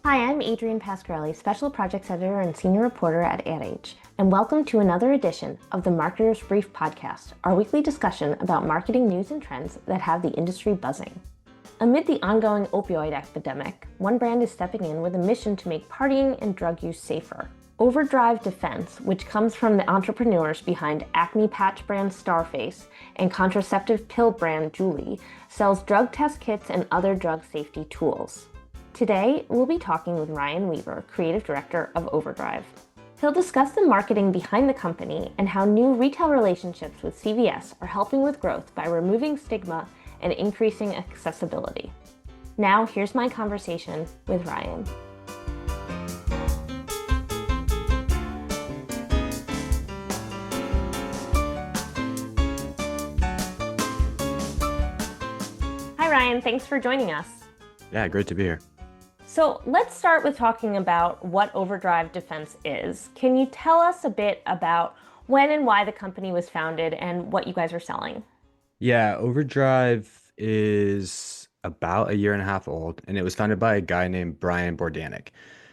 Hi, I'm Adrienne Pasquarelli, Special Projects Editor and Senior Reporter at AdAge, and welcome to another edition of the Marketer's Brief podcast, our weekly discussion about marketing news and trends that have the industry buzzing. Amid the ongoing opioid epidemic, one brand is stepping in with a mission to make partying and drug use safer. Overdrive Defense, which comes from the entrepreneurs behind acne patch brand Starface and contraceptive pill brand Julie, sells drug test kits and other drug safety tools. Today, we'll be talking with Ryan Weaver, Creative Director of Overdrive. He'll discuss the marketing behind the company and how new retail relationships with CVS are helping with growth by removing stigma and increasing accessibility. Now, here's my conversation with Ryan. Hi, Ryan. Thanks for joining us. Yeah, great to be here. So let's start with talking about what Overdrive Defense is. Can you tell us a bit about when and why the company was founded and what you guys are selling? Yeah, Overdrive is about a year and a half old, and it was founded by a guy named Brian Bordanic,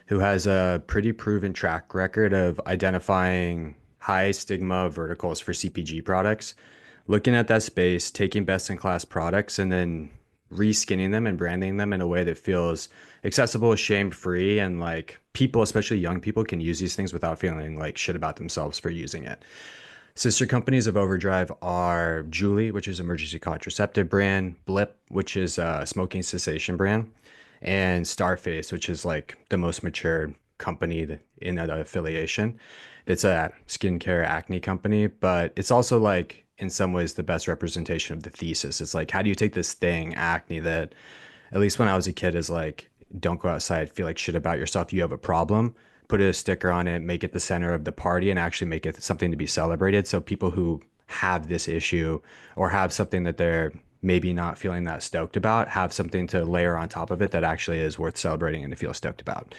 who has a pretty proven track record of identifying high stigma verticals for CPG products, looking at that space, taking best-in-class products, and then reskinning them and branding them in a way that feels accessible, shame-free, and like people, especially young people, can use these things without feeling like shit about themselves for using it. Sister companies of Overdrive are Julie, which is emergency contraceptive brand, Blip, which is a smoking cessation brand, and Starface, which is like the most mature company in that affiliation. It's a skincare acne company, but it's also like in some ways the best representation of the thesis. It's like, how do you take this thing, acne, that at least when I was a kid is like, don't go outside, feel like shit about yourself, you have a problem, put a sticker on it, make it the center of the party, and actually make it something to be celebrated. So people who have this issue or have something that they're maybe not feeling that stoked about have something to layer on top of it that actually is worth celebrating and to feel stoked about.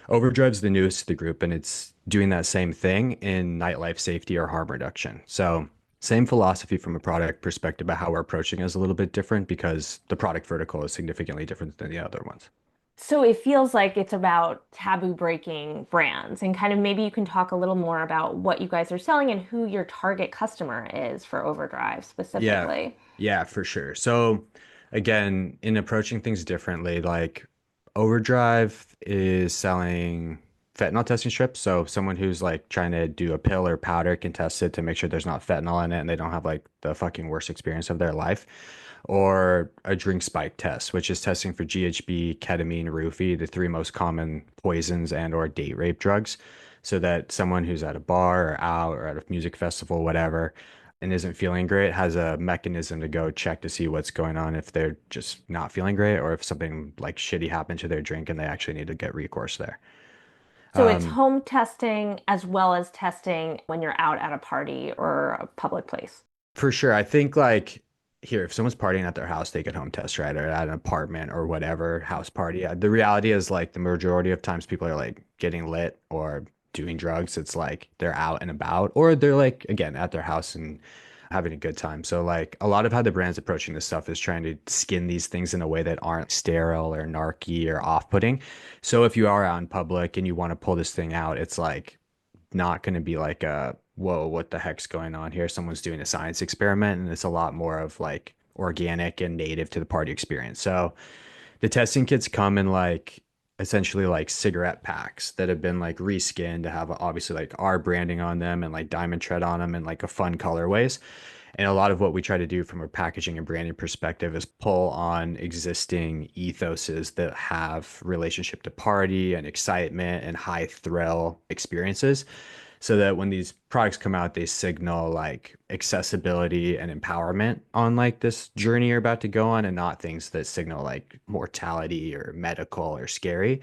Overdrive's the newest to the group, and it's doing that same thing in nightlife safety or harm reduction. So same philosophy from a product perspective, but how we're approaching is a little bit different because the product vertical is significantly different than the other ones. So it feels like it's about taboo breaking brands, and kind of maybe you can talk a little more about what you guys are selling and who your target customer is for Overdrive Yeah, specifically. yeah, for sure. So again, in approaching things differently, like Overdrive is selling fentanyl testing strips. So someone who's like trying to do a pill or powder can test it to make sure there's not fentanyl in it and they don't have like the fucking worst experience of their life. Or a drink spike test, which is testing for GHB, ketamine, roofie, the three most common poisons and or date rape drugs, so that someone who's at a bar or out or at a music festival, whatever, and isn't feeling great has a mechanism to go check to see what's going on if they're just not feeling great or if something like shitty happened to their drink and they actually need to get recourse there. So it's Um, home testing as well as testing when you're out at a party or a public place. for sure. I think like here, if someone's partying at their house, they get home test, right? Or at an apartment or whatever house party. The reality is like the majority of times people are like getting lit or doing drugs. It's like they're out and about, or they're like, again, at their house and having a good time. So like a lot of how the brand's approaching this stuff is trying to skin these things in a way that aren't sterile or narky or off-putting. So if you are out in public and you want to pull this thing out, it's like not going to be like a, whoa, what the heck's going on here? Someone's doing a science experiment, and it's a lot more of like organic and native to the party experience. So the testing kits come in like essentially like cigarette packs that have been like reskinned to have obviously like our branding on them and like diamond tread on them and like a fun colorways. And a lot of what we try to do from a packaging and branding perspective is pull on existing ethoses that have relationship to party and excitement and high thrill experiences so that when these products come out, they signal like accessibility and empowerment on like this journey you're about to go on and not things that signal like mortality or medical or scary.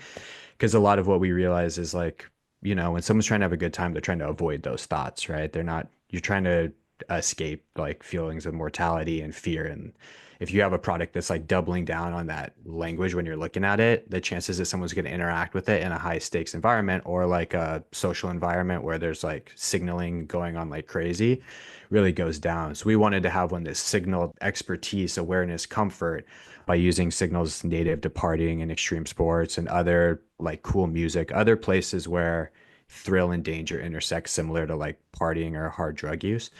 Because a lot of what we realize is like, when someone's trying to have a good time, they're trying to avoid those thoughts, right? They're not, you're trying to escape like feelings of mortality and fear. And if you have a product that's like doubling down on that language when you're looking at it, the chances that someone's going to interact with it in a high stakes environment or like a social environment where there's like signaling going on like crazy really goes down. So we wanted to have one that signaled expertise, awareness, comfort by using signals native to partying and extreme sports and other like cool music, other places where thrill and danger intersect similar to like partying or hard drug use.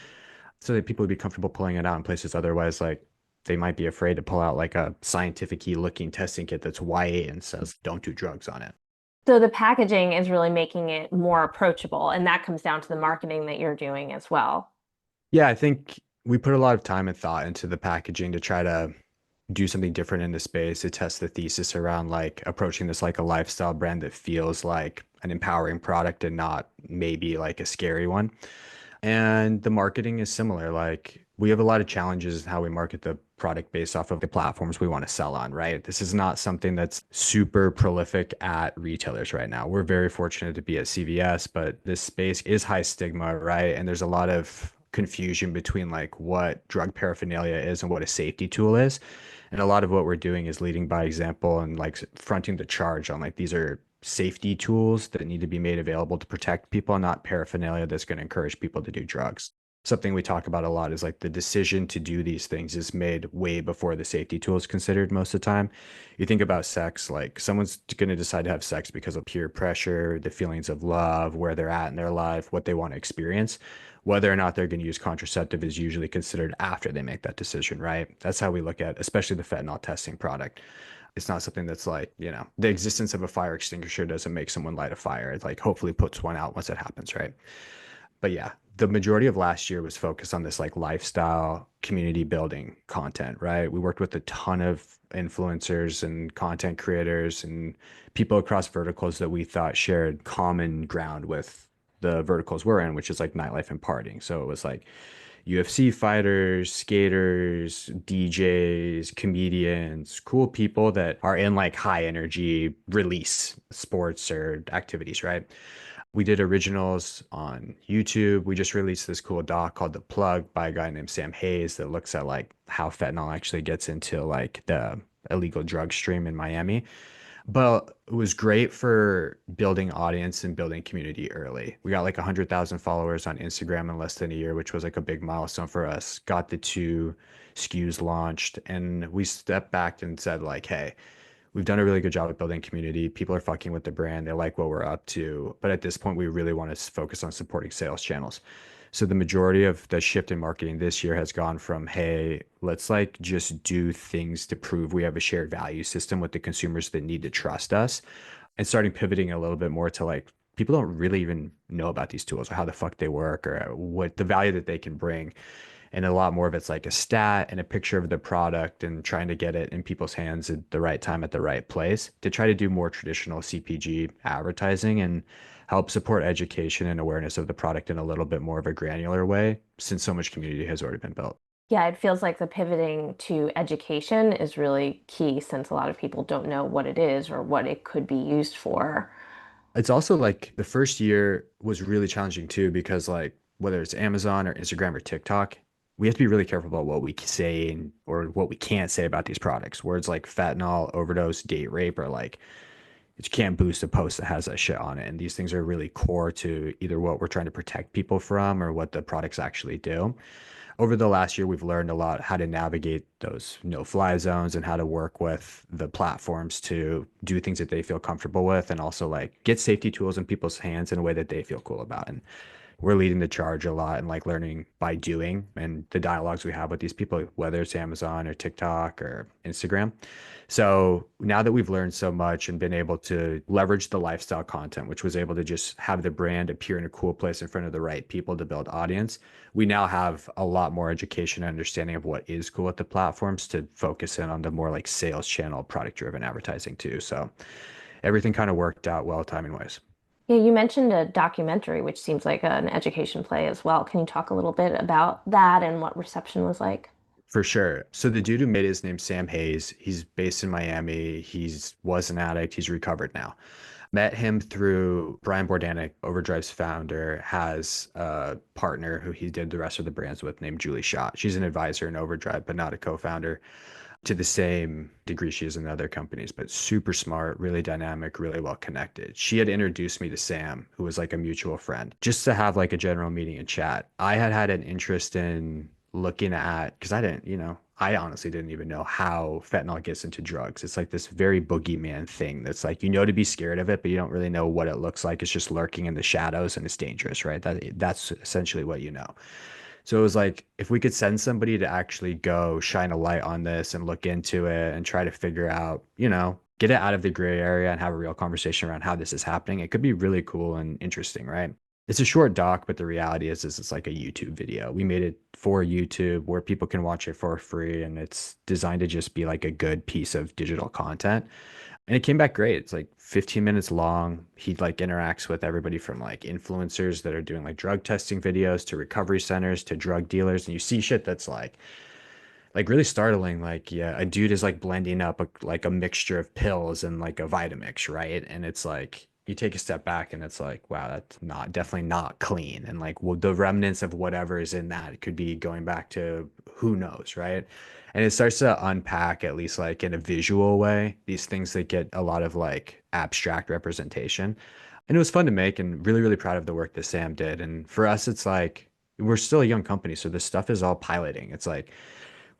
So that people would be comfortable pulling it out in places otherwise like they might be afraid to pull out like a scientific-y looking testing kit that's white and says don't do drugs on it. So the packaging is really making it more approachable, and that comes down to the marketing that you're doing as well. Yeah, I think we put a lot of time and thought into the packaging to try to do something different in the space to test the thesis around like approaching this like a lifestyle brand that feels like an empowering product and not maybe like a scary one. And the marketing is similar. Like we have a lot of challenges in how we market the product based off of the platforms we want to sell on, right? This is not something that's super prolific at retailers right now. We're very fortunate to be at CVS, but this space is high stigma, right? And there's a lot of confusion between like what drug paraphernalia is and what a safety tool is. And a lot of what we're doing is leading by example and like fronting the charge on like these are safety tools that need to be made available to protect people, not paraphernalia that's going to encourage people to do drugs. Something we talk about a lot is like the decision to do these things is made way before the safety tool is considered most of the time. You think about sex, like someone's going to decide to have sex because of peer pressure, the feelings of love, where they're at in their life, what they want to experience. Whether or not they're going to use contraceptive is usually considered after they make that decision, right? That's how we look at, especially the fentanyl testing product. It's not something that's like, the existence of a fire extinguisher doesn't make someone light a fire. It like hopefully puts one out once it happens, right? But yeah, the majority of last year was focused on this like lifestyle community building content, right? We worked with a ton of influencers and content creators and people across verticals that we thought shared common ground with the verticals we're in, which is like nightlife and partying. So it was like UFC fighters, skaters, DJs, comedians, cool people that are in like high energy release sports or activities, right? We did originals on YouTube. We just released this cool doc called The Plug by a guy named Sam Hayes that looks at like how fentanyl actually gets into like the illegal drug stream in Miami. But it was great for building audience and building community early. We got like 100,000 followers on Instagram in less than a year, which was like a big milestone for us. Got the two SKUs launched, and we stepped back and said like, hey, we've done a really good job at building community. People are fucking with the brand. They like what we're up to. But at this point, we really want to focus on supporting sales channels. So the majority of the shift in marketing this year has gone from, hey, let's like just do things to prove we have a shared value system with the consumers that need to trust us, and starting pivoting a little bit more to like people don't really even know about these tools or how the fuck they work or what the value that they can bring. And a lot more of it's like a stat and a picture of the product and trying to get it in people's hands at the right time at the right place to try to do more traditional CPG advertising and help support education and awareness of the product in a little bit more of a granular way since so much community has already been built. Yeah, it feels like the pivoting to education is really key since a lot of people don't know what it is or what it could be used for. It's also like the first year was really challenging too because like whether it's Amazon or Instagram or TikTok, we have to be really careful about what we say or what we can't say about these products. Words like fentanyl, overdose, date rape are like you can't boost a post that has that shit on it. And these things are really core to either what we're trying to protect people from or what the products actually do. Over the last year, we've learned a lot how to navigate those no-fly zones and how to work with the platforms to do things that they feel comfortable with and also like get safety tools in people's hands in a way that they feel cool about. And we're leading the charge a lot and like learning by doing and the dialogues we have with these people, whether it's Amazon or TikTok or Instagram. So now that we've learned so much and been able to leverage the lifestyle content, which was able to just have the brand appear in a cool place in front of the right people to build audience, we now have a lot more education and understanding of what is cool at the platforms to focus in on the more like sales channel, product driven advertising too. So everything kind of worked out well timing wise. Yeah, you mentioned a documentary, which seems like an education play as well. Can you talk a little bit about that and what reception was like? For sure. So the dude who made his name Sam Hayes. He's based in Miami. He's was an addict. He's recovered now. Met him through Brian Bordanic, Overdrive's founder, has a partner who he did the rest of the brands with named Julie Schott. She's an advisor in Overdrive, but not a co-founder. to the same degree she is in other companies, but super smart, really dynamic, really well connected. She had introduced me to Sam, who was like a mutual friend, just to have like a general meeting and chat. I had had an interest in looking at, because I didn't, I honestly didn't even know how fentanyl gets into drugs. It's like this very boogeyman thing that's like, to be scared of it, but you don't really know what it looks like. It's just lurking in the shadows and it's dangerous, right? That's essentially what you know. So it was like, if we could send somebody to actually go shine a light on this and look into it and try to figure out, get it out of the gray area and have a real conversation around how this is happening, it could be really cool and interesting, right? It's a short doc, but the reality is it's like a YouTube video. We made it for YouTube where people can watch it for free, and it's designed to just be like a good piece of digital content. And it came back great. It's like 15 minutes long. He like interacts with everybody from like influencers that are doing like drug testing videos to recovery centers to drug dealers. And you see shit that's like really startling. Like, yeah, a dude is like blending up like a mixture of pills and like a Vitamix, right? And it's like you take a step back and it's like, wow, that's not definitely not clean. And like, well, the remnants of whatever is in that, it could be going back to who knows, right? And it starts to unpack, at least like in a visual way, these things that get a lot of like abstract representation. And it was fun to make, and really, really proud of the work that Sam did. And for us, it's like we're still a young company, so this stuff is all piloting. It's like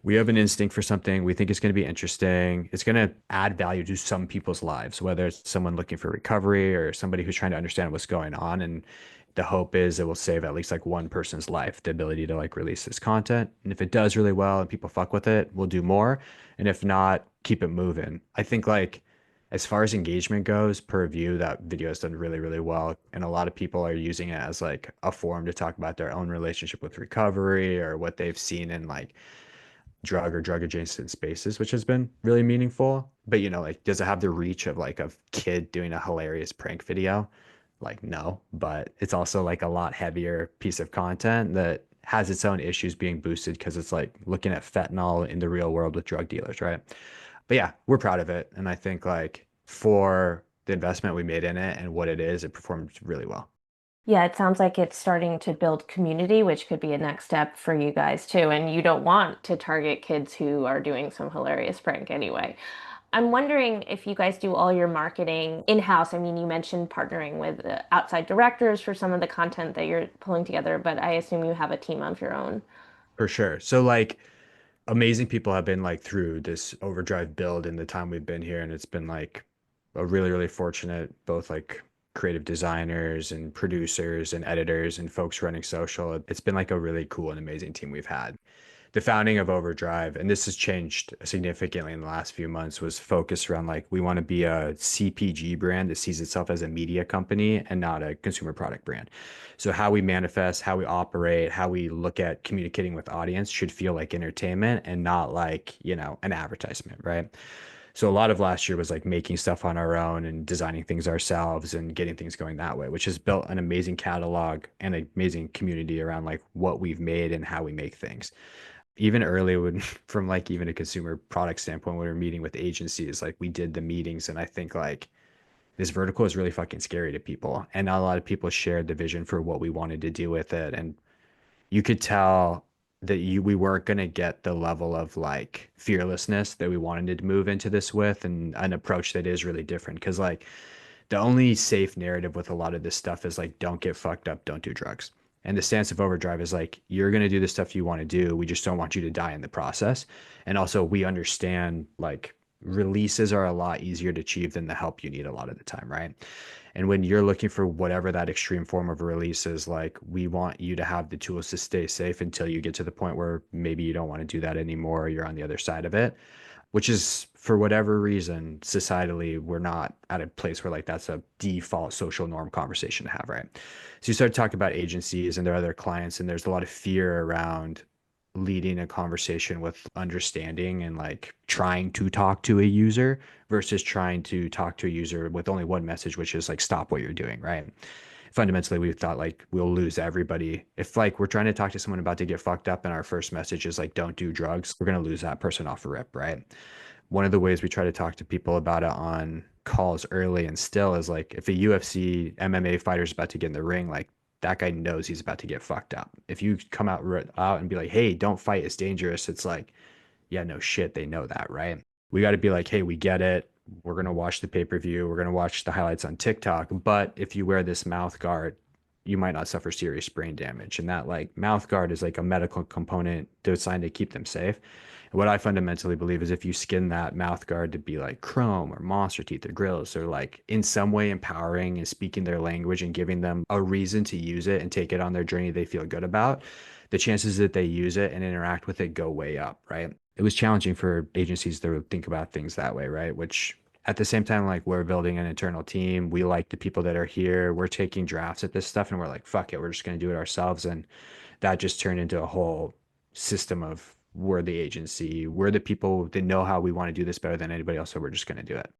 we have an instinct for something. We think it's going to be interesting. It's going to add value to some people's lives, whether it's someone looking for recovery or somebody who's trying to understand what's going on. And the hope is it will save at least like one person's life, the ability to like release this content. And if it does really well and people fuck with it, we'll do more. And if not, keep it moving. I think like as far as engagement goes per view, that video has done really, really well. And a lot of people are using it as like a forum to talk about their own relationship with recovery or what they've seen in like drug or drug adjacent spaces, which has been really meaningful. But like, does it have the reach of like a kid doing a hilarious prank video? Like, no, but it's also like a lot heavier piece of content that has its own issues being boosted because it's like looking at fentanyl in the real world with drug dealers, right? But yeah, we're proud of it. And I think like for the investment we made in it and what it is, it performed really well. Yeah, it sounds like it's starting to build community, which could be a next step for you guys too. And you don't want to target kids who are doing some hilarious prank anyway. I'm wondering if you guys do all your marketing in-house. I mean, you mentioned partnering with outside directors for some of the content that you're pulling together, but I assume you have a team of your own. For sure. So like amazing people have been like through this Overdrive build in the time we've been here, and it's been like a really, really fortunate, both like creative designers and producers and editors and folks running social. It's been like a really cool and amazing team we've had. The founding of Overdrive, and this has changed significantly in the last few months, was focused around like we want to be a CPG brand that sees itself as a media company and not a consumer product brand. So how we manifest, how we operate, how we look at communicating with audience should feel like entertainment and not like, an advertisement, right? So a lot of last year was like making stuff on our own and designing things ourselves and getting things going that way, which has built an amazing catalog and an amazing community around like what we've made and how we make things. Even early when from like even a consumer product standpoint, when we were meeting with agencies, like we did the meetings, and I think like this vertical is really fucking scary to people. And not a lot of people shared the vision for what we wanted to do with it. And you could tell that we weren't going to get the level of like fearlessness that we wanted to move into this with, and an approach that is really different because like the only safe narrative with a lot of this stuff is like don't get fucked up, don't do drugs. And the stance of Overdrive is like you're going to do the stuff you want to do, we just don't want you to die in the process. And also we understand like releases are a lot easier to achieve than the help you need a lot of the time, right? And when you're looking for whatever that extreme form of release is, like we want you to have the tools to stay safe until you get to the point where maybe you don't want to do that anymore, or you're on the other side of it, which is for whatever reason, societally, we're not at a place where like that's a default social norm conversation to have, right? So you start talking about agencies and their other clients, and there's a lot of fear around leading a conversation with understanding and like trying to talk to a user versus trying to talk to a user with only one message, which is like stop what you're doing, right? Fundamentally, we thought like we'll lose everybody if like we're trying to talk to someone about to get fucked up and our first message is like don't do drugs, we're going to lose that person off a rip, right? One of the ways we try to talk to people about it on calls early and still is like if a UFC MMA fighter is about to get in the ring, like that guy knows he's about to get fucked up. If you come out and be like, "Hey, don't fight, it's dangerous," it's like, yeah, no shit, they know that, right? We got to be like, hey, we get it. We're going to watch the pay-per-view. We're going to watch the highlights on TikTok. But if you wear this mouth guard, you might not suffer serious brain damage. And that like mouth guard is like a medical component designed to keep them safe. And what I fundamentally believe is if you skin that mouth guard to be like chrome or monster teeth or grills or like in some way empowering and speaking their language and giving them a reason to use it and take it on their journey they feel good about, the chances that they use it and interact with it go way up, right? It was challenging for agencies to think about things that way, right? Which at the same time, like we're building an internal team. We like the people that are here. We're taking drafts at this stuff and we're like, fuck it, we're just going to do it ourselves. And that just turned into a whole system of we're the agency. We're the people that know how we want to do this better than anybody else. So we're just going to do it.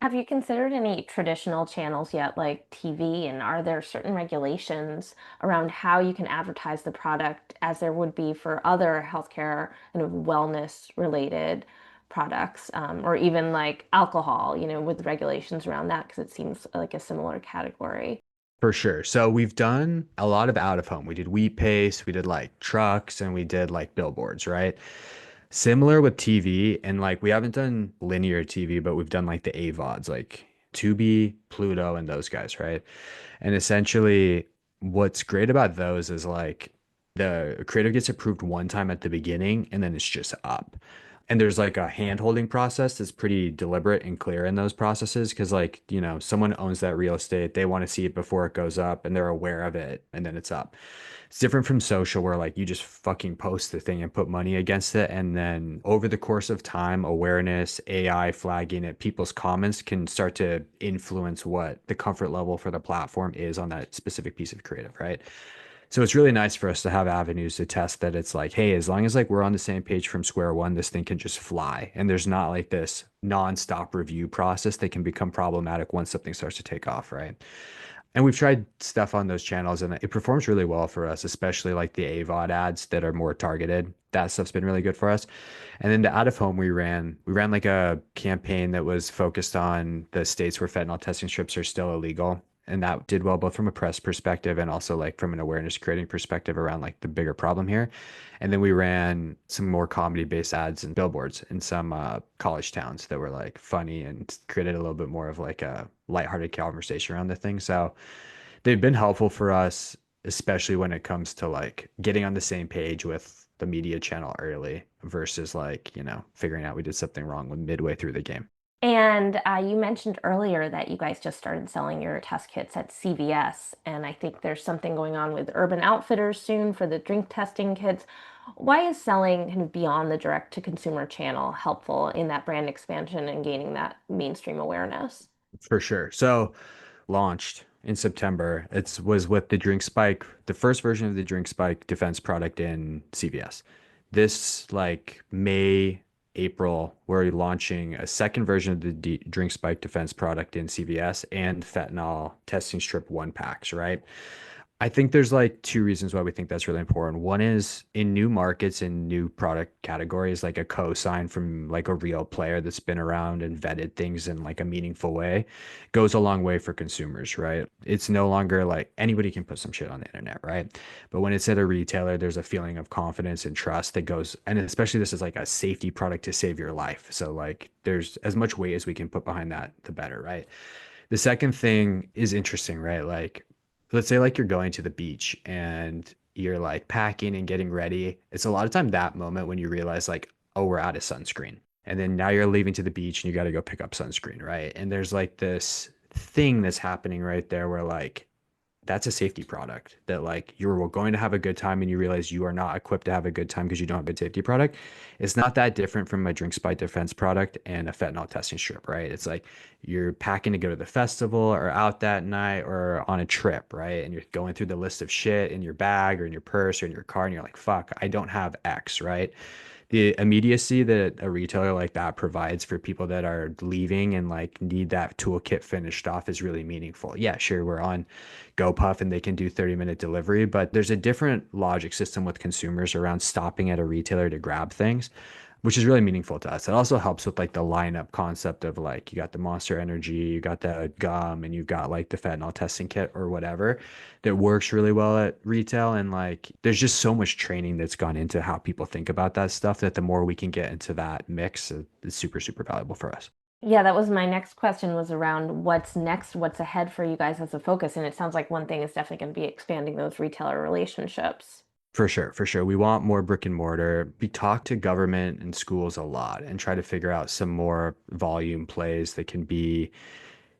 Have you considered any traditional channels yet, like TV? And are there certain regulations around how you can advertise the product as there would be for other healthcare and wellness related products, or even like alcohol, with regulations around that, because it seems like a similar category? For sure. So we've done a lot of out of home. We did wheat paste, we did like trucks, and we did like billboards, right? Similar with TV, and like we haven't done linear TV, but we've done like the AVODs, like Tubi, Pluto, and those guys, right? And essentially, what's great about those is like the creative gets approved one time at the beginning, and then it's just up. And there's like a hand holding process that's pretty deliberate and clear in those processes because, like, someone owns that real estate, they want to see it before it goes up, and they're aware of it, and then it's up. It's different from social where like you just fucking post the thing and put money against it. And then over the course of time, awareness, AI flagging it, people's comments can start to influence what the comfort level for the platform is on that specific piece of creative, right? So it's really nice for us to have avenues to test that it's like, hey, as long as like we're on the same page from square one, this thing can just fly. And there's not like this nonstop review process that can become problematic once something starts to take off, right? And we've tried stuff on those channels and it performs really well for us, especially like the AVOD ads that are more targeted. That stuff's been really good for us. And then the out of home we ran like a campaign that was focused on the states where fentanyl testing strips are still illegal. And that did well both from a press perspective and also like from an awareness creating perspective around like the bigger problem here. And then we ran some more comedy based ads and billboards in some college towns that were like funny and created a little bit more of like a lighthearted conversation around the thing. So they've been helpful for us, especially when it comes to like getting on the same page with the media channel early versus like, figuring out we did something wrong with midway through the game. And you mentioned earlier that you guys just started selling your test kits at CVS, and I think there's something going on with Urban Outfitters soon for the drink testing kits. Why is selling kind of beyond the direct to consumer channel helpful in that brand expansion and gaining that mainstream awareness? For sure. So launched in September. It was with the Drink Spike, the first version of the Drink Spike defense product in CVS. This like May, April, we're launching a second version of the Drink Spike defense product in CVS and fentanyl testing strip one packs, right? I think there's like two reasons why we think that's really important. One is in new markets and new product categories, like a co-sign from like a real player that's been around and vetted things in like a meaningful way goes a long way for consumers, right? It's no longer like anybody can put some shit on the internet, right? But when it's at a retailer, there's a feeling of confidence and trust that goes, and especially this is like a safety product to save your life. So like there's as much weight as we can put behind that, the better, right? The second thing is interesting, right? Like let's say like you're going to the beach and you're like packing and getting ready. It's a lot of time that moment when you realize like, oh, we're out of sunscreen. And then now you're leaving to the beach and you got to go pick up sunscreen, right? And there's like this thing that's happening right there where like that's a safety product that like you're going to have a good time and you realize you are not equipped to have a good time because you don't have a good safety product. It's not that different from a drink spike defense product and a fentanyl testing strip, right? It's like you're packing to go to the festival or out that night or on a trip, right? And you're going through the list of shit in your bag or in your purse or in your car and you're like, fuck, I don't have X, right? The immediacy that a retailer like that provides for people that are leaving and like need that toolkit finished off is really meaningful. Yeah, sure, we're on GoPuff and they can do 30-minute delivery, but there's a different logic system with consumers around stopping at a retailer to grab things. which is really meaningful to us. It also helps with like the lineup concept of like you got the Monster Energy, you got the gum, and you've got like the fentanyl testing kit or whatever that works really well at retail. And like there's just so much training that's gone into how people think about that stuff that the more we can get into that mix, it's super, super valuable for us. Yeah, that was my next question was around what's next, what's ahead for you guys as a focus. And it sounds like one thing is definitely going to be expanding those retailer relationships. For sure, for sure. We want more brick and mortar. We talk to government and schools a lot and try to figure out some more volume plays that can be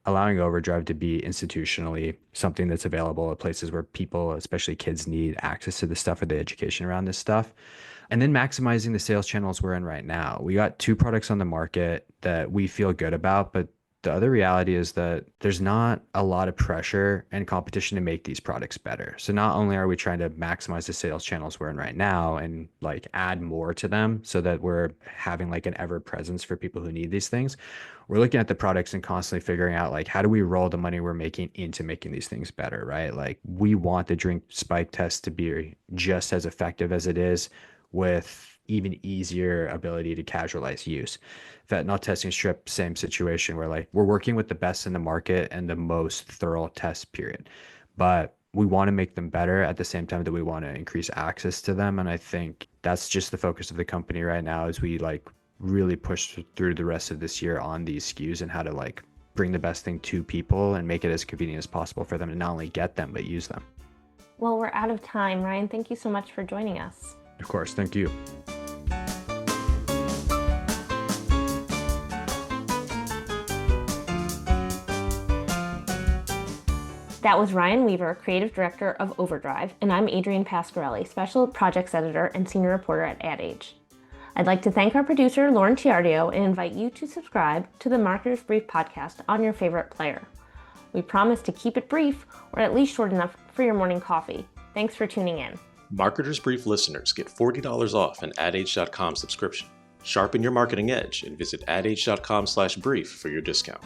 allowing Overdrive to be institutionally something that's available at places where people, especially kids, need access to this stuff or the education around this stuff. And then maximizing the sales channels we're in right now. We got two products on the market that we feel good about, but the other reality is that there's not a lot of pressure and competition to make these products better. So not only are we trying to maximize the sales channels we're in right now and like add more to them so that we're having like an ever presence for people who need these things, we're looking at the products and constantly figuring out like how do we roll the money we're making into making these things better, right? Like we want the drink spike test to be just as effective as it is with even easier ability to casualize use. Fentanyl testing strip, same situation where like we're working with the best in the market and the most thorough test period. But we want to make them better at the same time that we want to increase access to them. And I think that's just the focus of the company right now as we like really push through the rest of this year on these SKUs and how to like bring the best thing to people and make it as convenient as possible for them to not only get them, but use them. Well, we're out of time. Ryan, thank you so much for joining us. Of course. Thank you. That was Ryan Weaver, Creative Director of Overdrive, and I'm Adrienne Pasquarelli, Special Projects Editor and Senior Reporter at Ad Age. I'd like to thank our producer, Lauren Chiardio, and invite you to subscribe to the Marketer's Brief podcast on your favorite player. We promise to keep it brief, or at least short enough for your morning coffee. Thanks for tuning in. Marketer's Brief listeners get $40 off an adage.com subscription. Sharpen your marketing edge and visit adage.com/brief for your discount.